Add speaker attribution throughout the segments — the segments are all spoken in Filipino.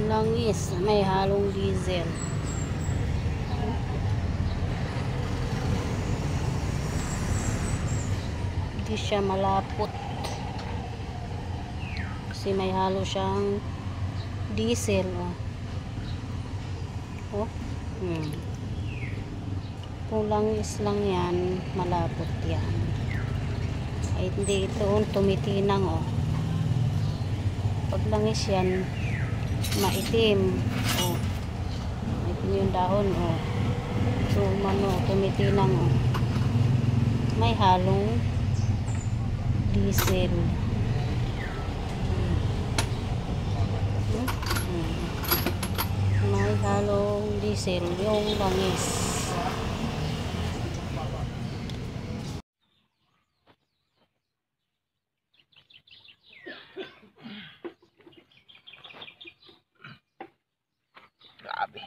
Speaker 1: Langis, may halong diesel. Hindi siya malapot. Kasi may halo siyang diesel. Oh. Kung langis lang yan, malapot yan. Ay hindi ito, tumitinang Pag langis yan, maitim. Maitim yung dahon. So, tumitinang. May halong diesel. May halong diesel yung langis.
Speaker 2: Grabe.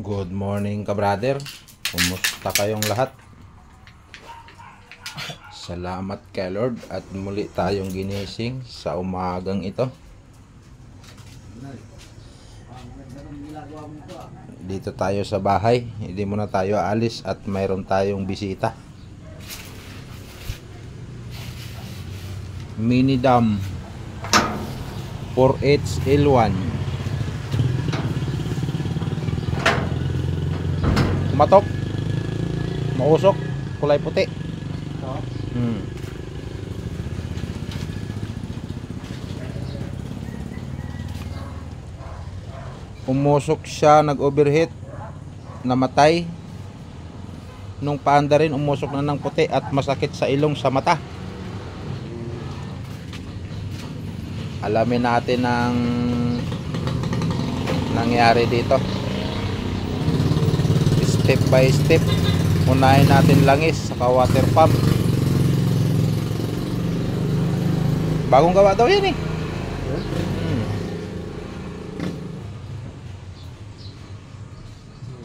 Speaker 2: Good morning ka-brother. Kumusta kayong lahat? Salamat kay Lord at muli tayong ginising sa umagang ito. Dito tayo sa bahay. Hindi muna tayo aalis at mayroon tayong bisita. Mini dam 4HL1. Matok, mausok, kulay puti. Umusok siya, nag-overheat, namatay. Nung paanda rin, umusok na ng puti at masakit sa ilong, sa mata. Alamin natin ang nangyari dito. Step by step. Unahin natin langis saka water pump. Bagong gawa daw yan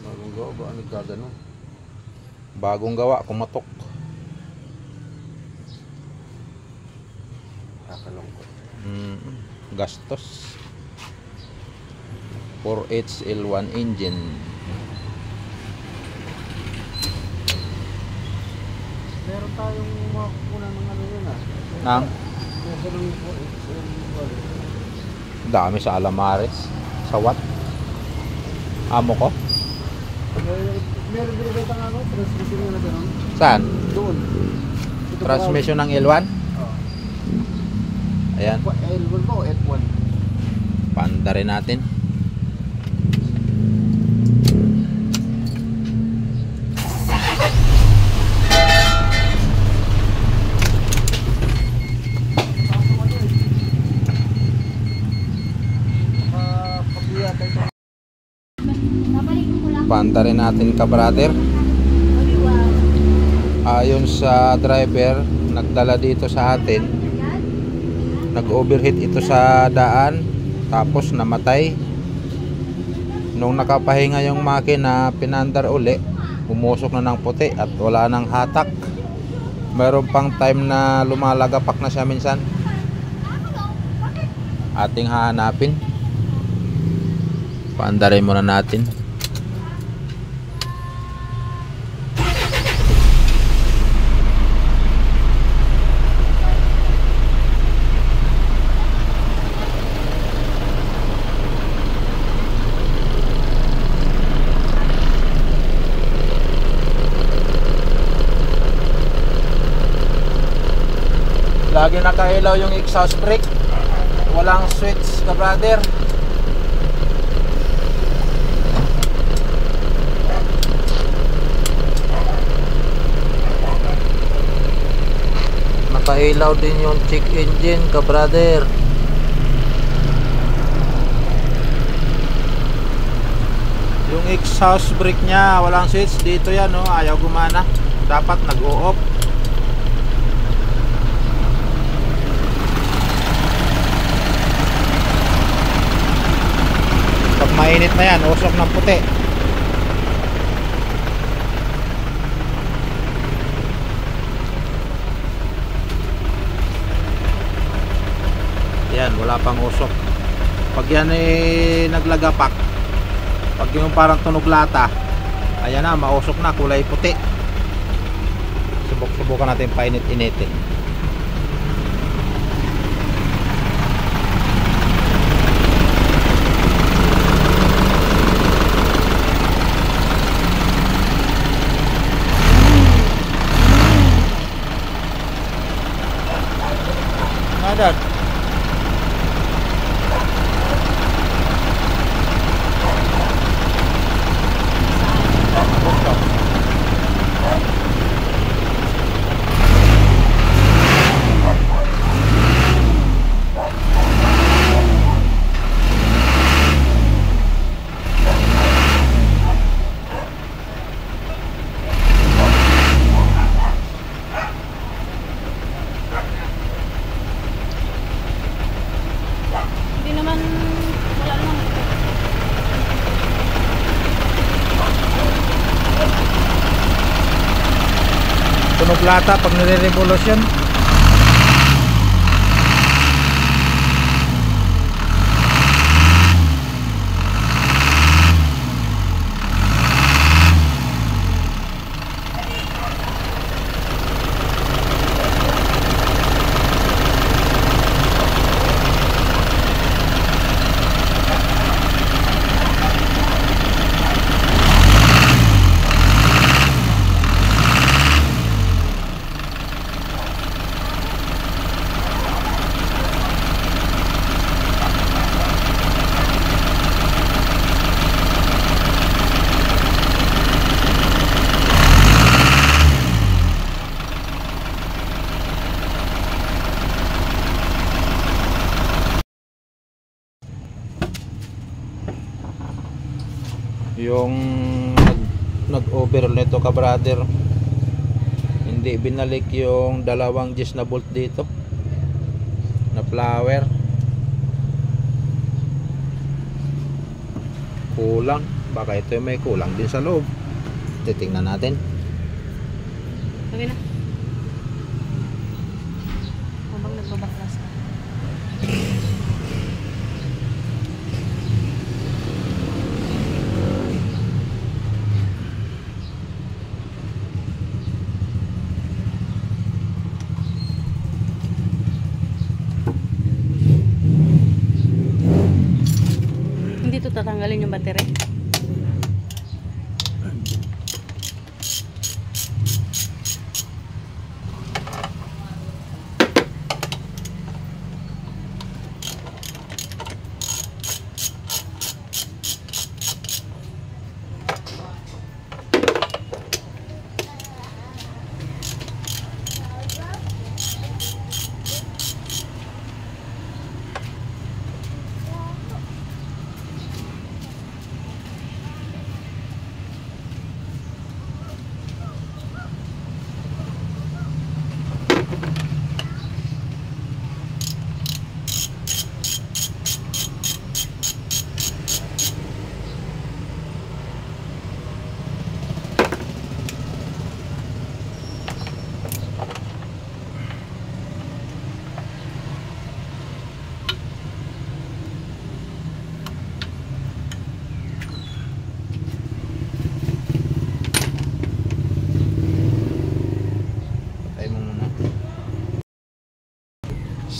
Speaker 2: Bagong gawa ba? Ano gagano? Bagong gawa, kumatok. Kakalungkot. Gastos. 4HL1 engine.
Speaker 3: Meron tayong makakukuha ng ano yun
Speaker 2: Nang? Dami sa Alamares. Sa what? Amo ko?
Speaker 3: Meron din ba itang transmission na gano'n?
Speaker 2: Saan?
Speaker 3: Doon.
Speaker 2: Transmission ng L1? Ayan.
Speaker 3: L1 ba o F1?
Speaker 2: Paanda rin natin. Paanda rin natin ka-brother. Ayon sa driver, nagdala dito sa atin, nag-overheat ito sa daan, tapos namatay. Nung nakapahinga yung makina, pinandar uli, umusok na ng puti at wala nang hatak. Meron pang time na lumalagapak na siya minsan. Ating hahanapin. Paandarin muna natin. Lagi nakailaw yung exhaust brake. Walang switch ka-brother. Nakailaw din yung check engine ka-brother. Yung exhaust brake niya, walang switch dito yan, no? Ayaw gumana. Dapat nag-o-off. Pag mainit na yan, usok ng puti. Yan, wala pang usok. Pag yan naglagapak, pag yung parang tunog lata, ayan na, mausok na, kulay puti. Subukan natin painit-initin. Dad.
Speaker 1: Hindi naman, wala naman.
Speaker 2: Tunog lata pag nire-revolution. Yung nag-overall nito ka brother, hindi binalik yung dalawang gis na bolt dito na flower. Kulang, baka ito may kulang din sa loob. Titingnan natin.
Speaker 1: Sabi na. Habang nagbabaklas ka. Hindi ito tatanggalin yung battery.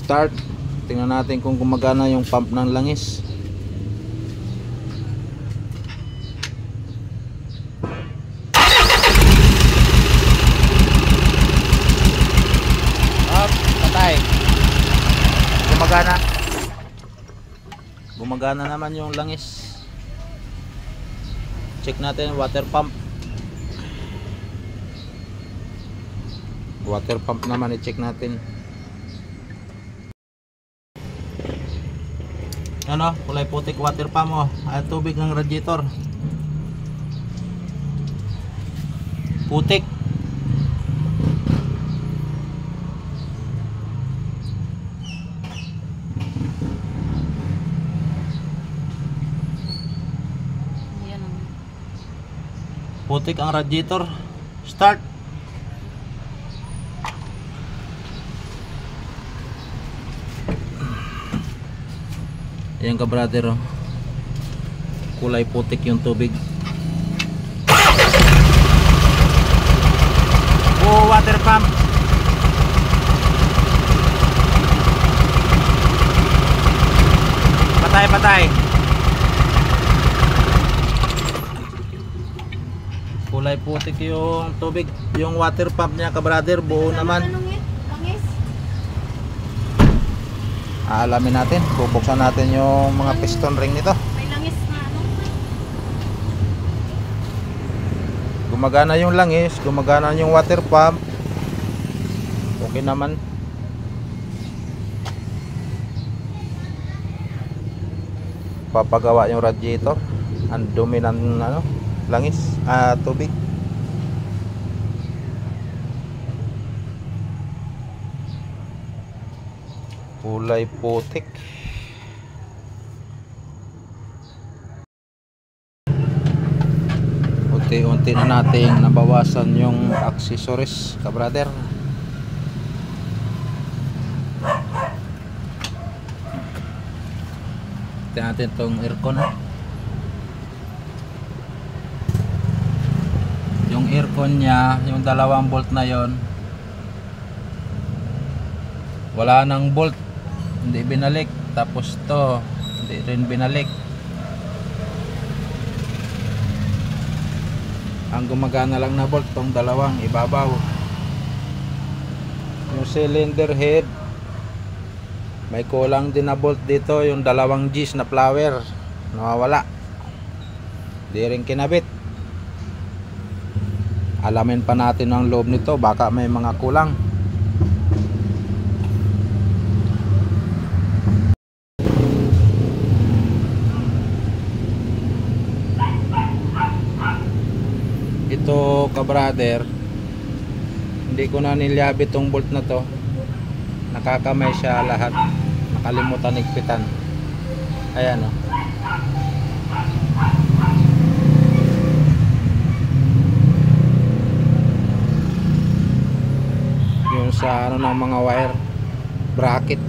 Speaker 2: Start. Tingnan natin kung gumagana yung pump ng langis. Up, patay. Gumagana. Gumagana naman yung langis. Check natin water pump. Water pump naman i-check natin. Ano, kulay putik water pump mo. Ay tubig ng radiator. putik.
Speaker 1: Yan ang
Speaker 2: Putik ang radiator. Start. Ayan ka brother, oh. Kulay putik yung tubig. Oh, water pump. Patay, patay. Kulay putik yung tubig. Yung water pump niya ka brother, buo naman.
Speaker 1: langis.
Speaker 2: Aalamin natin, bubuksan natin yung mga piston ring nito.
Speaker 1: May langis na ano.
Speaker 2: Gumagana yung langis, gumagana yung water pump. Okay naman. Papagawa yung radiator. Ang dumi ng ano, langis, tubig. Kulay putik. Unti-unti na nating nabawasan yung accessories ka brother. Tingnan natin tong aircon. Yung aircon niya, yung 2 volt na yon, wala nang bolt, hindi binalik. Tapos to, hindi rin binalik. Ang gumagana lang na bolt tong 2 ibabaw. Yung cylinder head, may kulang din na bolt dito. Yung 2 G's na flower nawawala, di rin kinabit. Alamin pa natin ang loob nito, baka may mga kulang. Ito ka brother, hindi ko na niliyabit tong bolt na to. Nakakamay siya lahat, nakalimutan igpitan. Ayan o. Yung sa ano ng mga wire bracket.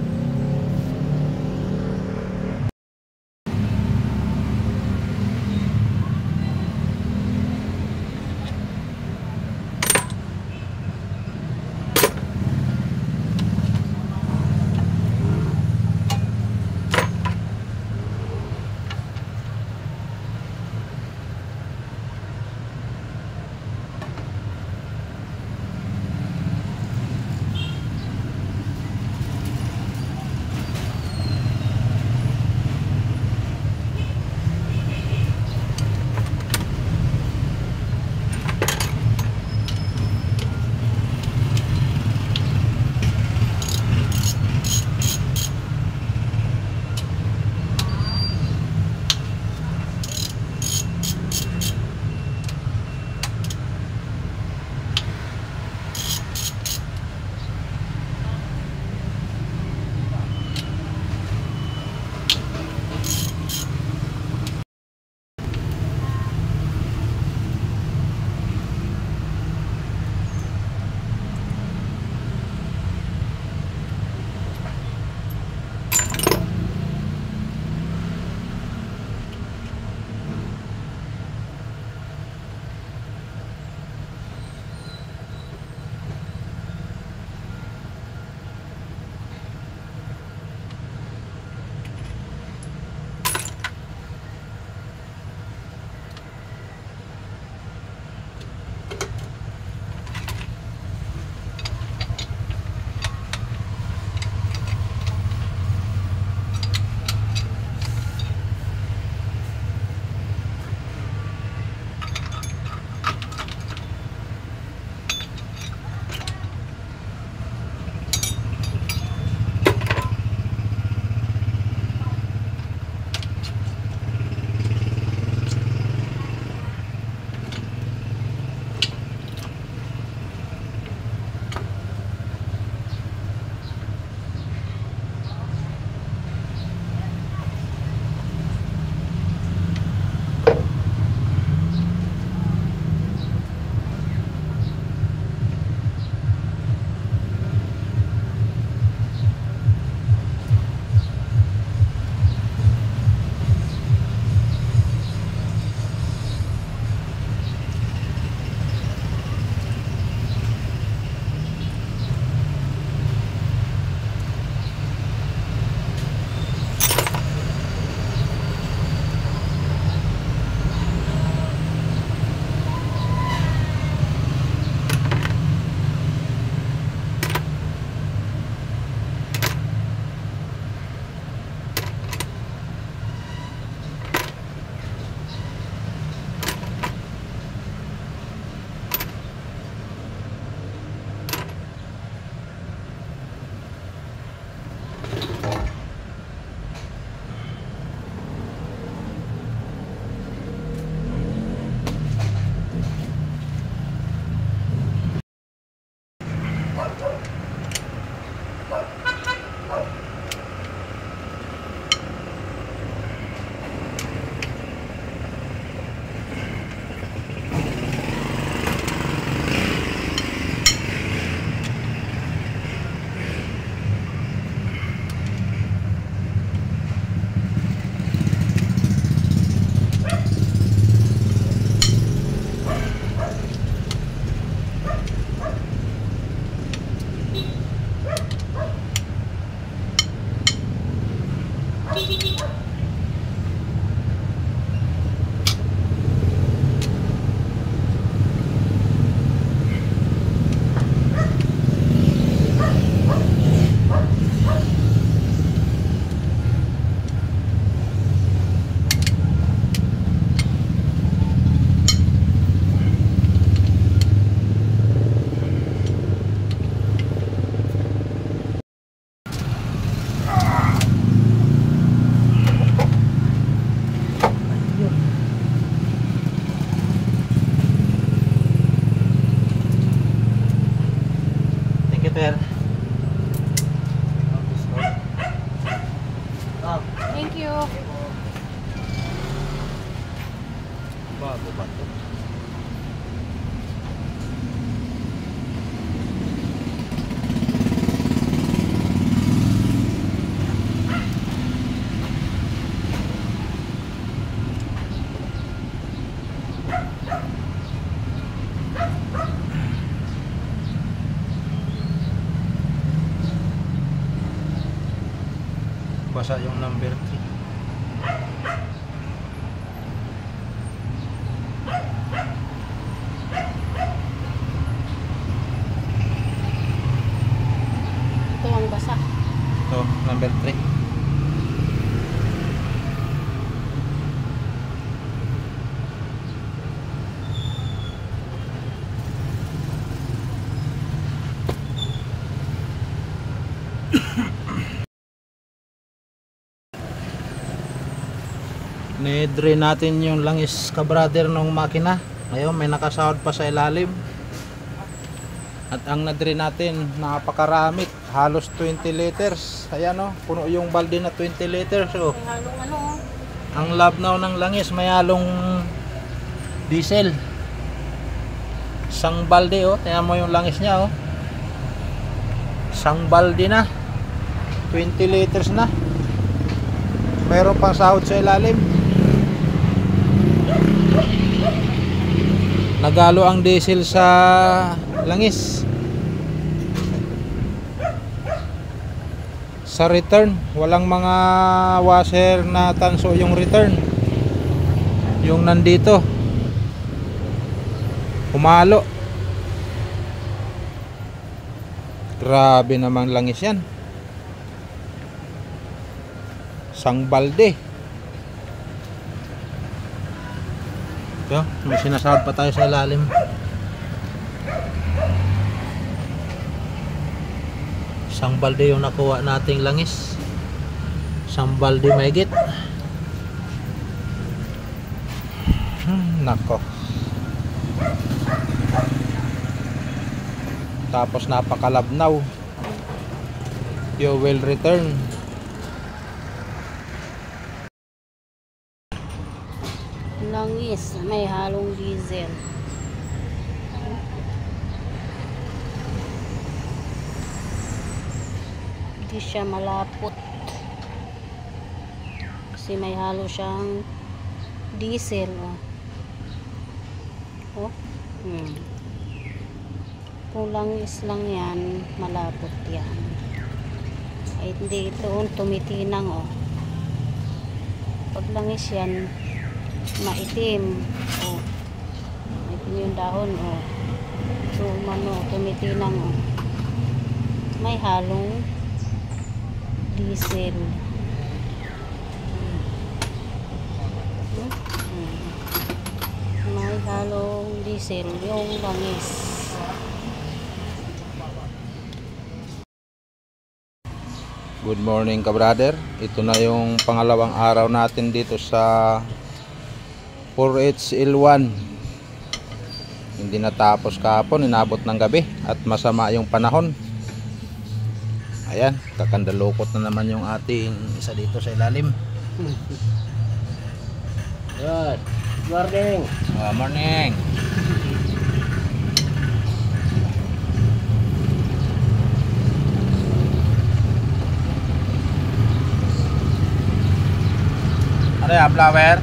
Speaker 2: Sir.
Speaker 1: Thank you.
Speaker 2: Bago ba to? Basa yung number 3.
Speaker 1: Ito ang basa.
Speaker 2: Ito, number 3. Ni-drain natin yung langis ka-brother ng makina. Ngayon may nakasahod pa sa ilalim. At ang na-drain natin napakarami, halos 20 liters. Ayan o, puno yung balde na 20 liters o.
Speaker 1: May halong ano.
Speaker 2: Ang labnaw ng langis may halong diesel. Isang balde o, tingnan mo yung langis niya o. Isang balde na, 20 liters na. Mayroon pang sahod sa ilalim. Nagalo ang diesel sa langis. Sa return, walang mga washer na tanso yung return. Yung nandito humalo. Grabe naman langis yan. Sang balde. Ito, may sinasahod pa tayo sa ilalim. Isang balde yung nakuha nating langis. Isang balde mahigit. Nako. Tapos napakalabnaw. Fuel return.
Speaker 1: Langis. May halong diesel. Hindi siya malapot. Kasi may halo siyang diesel. Oh. Kung langis lang yan, malapot yan. Ay hindi ito tumitinang oh. Pag langis yan, maitim. Oh. Maitim yung dahon oh. So mano, tumitinang oh. May halong diesel. May halong diesel yung langis.
Speaker 2: Good morning ka-brother. Ito na yung pangalawang araw natin dito sa 4HL1. Hindi natapos kahapon, inabot ng gabi at masama yung panahon. Ayan, kakandalukot na naman yung ating isa dito sa ilalim.
Speaker 3: Good morning.
Speaker 2: Morning. Ano yan, flower?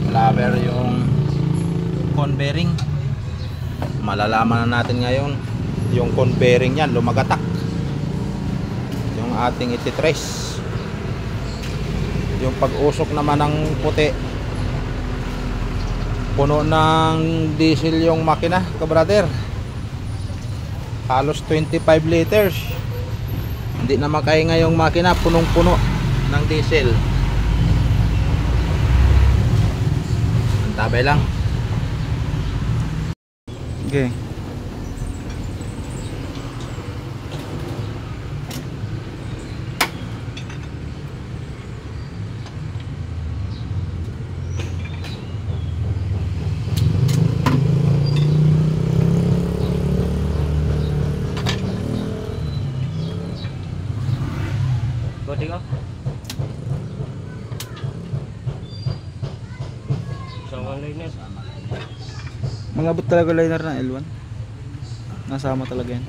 Speaker 2: Flower yung cone bearing. Malalaman na natin ngayon yung cone bearing yan lumagatak. Yung ating ititrace. Yung pag-usok naman ng puti, puno ng diesel yung makina ka-brother. Halos 25 liters. Hindi na makahinga yung makina, punong-puno ng diesel. Antabay lang. Okay.
Speaker 3: Walang liner.
Speaker 4: Mangabot talaga liner ng L1. Nasama talaga yan.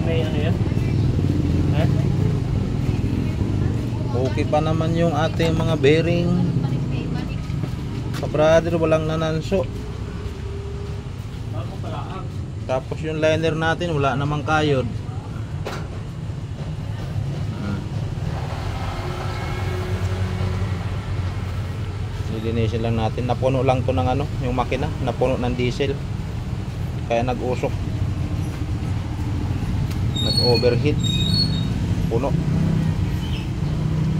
Speaker 3: May ano yan? Ha?
Speaker 2: Okay pa naman yung ating mga bearing. Kabrader, walang nananso. Tapos yung liner natin, wala namang kayod. Nilinisin lang natin. Napuno lang to ng ano, yung makina. Napuno ng diesel. Kaya nag-usok. Nag-overheat. Puno.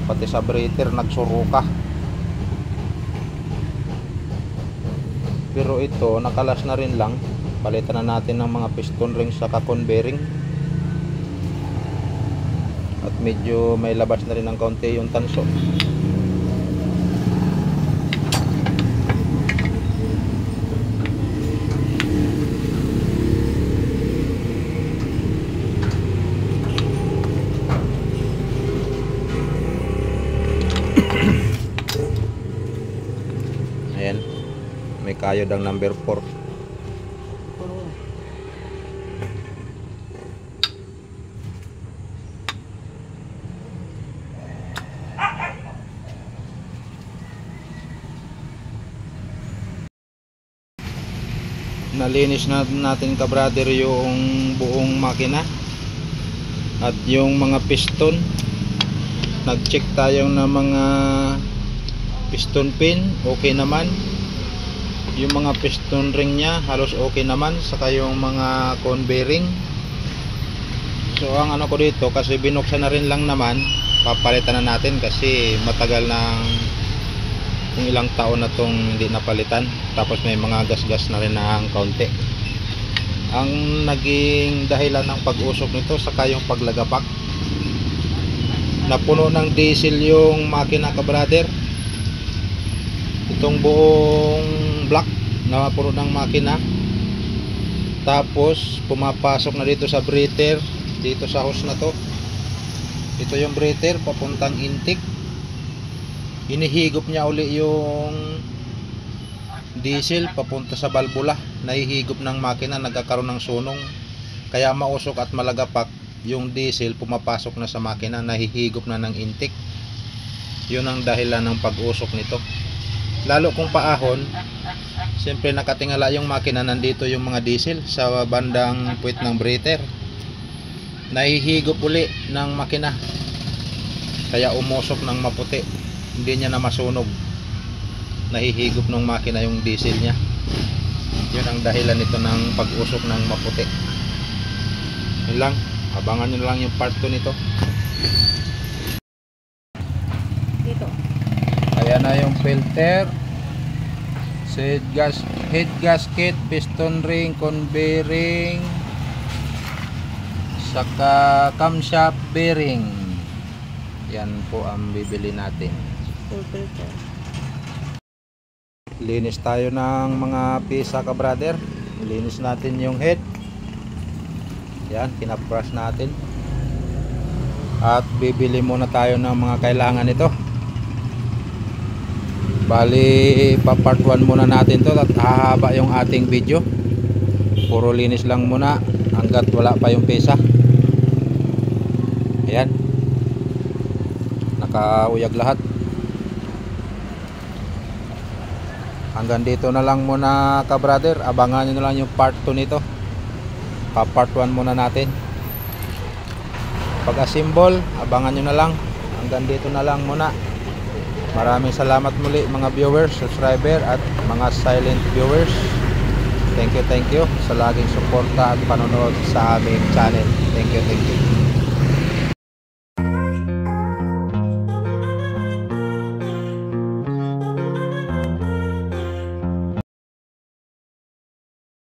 Speaker 2: Pati sa breather nagsuruka. Pero ito, nakalas na rin lang. Palitan na natin ng mga piston rings sa cone bearing. At medyo may labas na rin ng kaunti yung tanso. Ayan, may kayod ang number 4. Nalinis na natin kabrader yung buong makina at yung mga piston. Nag-check tayo ng mga piston pin, okay naman. Yung mga piston ring nya halos okay naman, saka yung mga cone bearing. So ang ano ko dito, kasi binuksan na rin lang naman, papalitan na natin kasi matagal ng kung ilang taon na tong hindi napalitan. Tapos may mga gas-gas na rin na ang kaunti. Ang naging dahilan ng pag-usok nito saka yung paglagapak. Napuno ng diesel yung makina kabrader. Itong buong block na puno ng makina. Tapos pumapasok na dito sa breather, dito sa hose na to. Ito yung breather papuntang intake. Inihigop niya uli yung diesel papunta sa balbula. Nahihigop ng makina, nagkakaroon ng sunong. Kaya mausok at malagapak yung diesel, pumapasok na sa makina, nahihigop na ng intake. Yun ang dahilan ng pag-usok nito. Lalo kung paahon, siyempre nakatingala yung makina, nandito yung mga diesel sa bandang puwit ng breather. Nahihigop uli ng makina, kaya umusok ng maputi. Hindi niya na masunog. Nahihigop ng makina yung diesel niya. Yun ang dahilan nito ng pag-usok ng maputi. Yun lang, abangan nyo lang yung part 2 nito.
Speaker 1: Dito.
Speaker 2: Ayan na yung filter, head gasket, piston ring, cone bearing, saka camshaft bearing. Yan po ang bibili natin.
Speaker 1: Full filter.
Speaker 2: Linis tayo ng mga pisa kabrader. Linis natin yung head. Yan, kinabrush natin. At bibili muna tayo ng mga kailangan nito. Bali, pa part 1 muna natin to at hahaba yung ating video. Puro linis lang muna hanggat wala pa yung pisa. Ayan, nakauyag lahat. Hanggang dito na lang muna kabrader. Abangan nyo na lang yung part 2 nito. Pa part 1 muna natin. Pag assemble, abangan nyo na lang. Hanggang dito na lang muna. Maraming salamat muli mga viewers, subscriber at mga silent viewers. Thank you sa laging suporta at panonood sa aming channel. Thank you.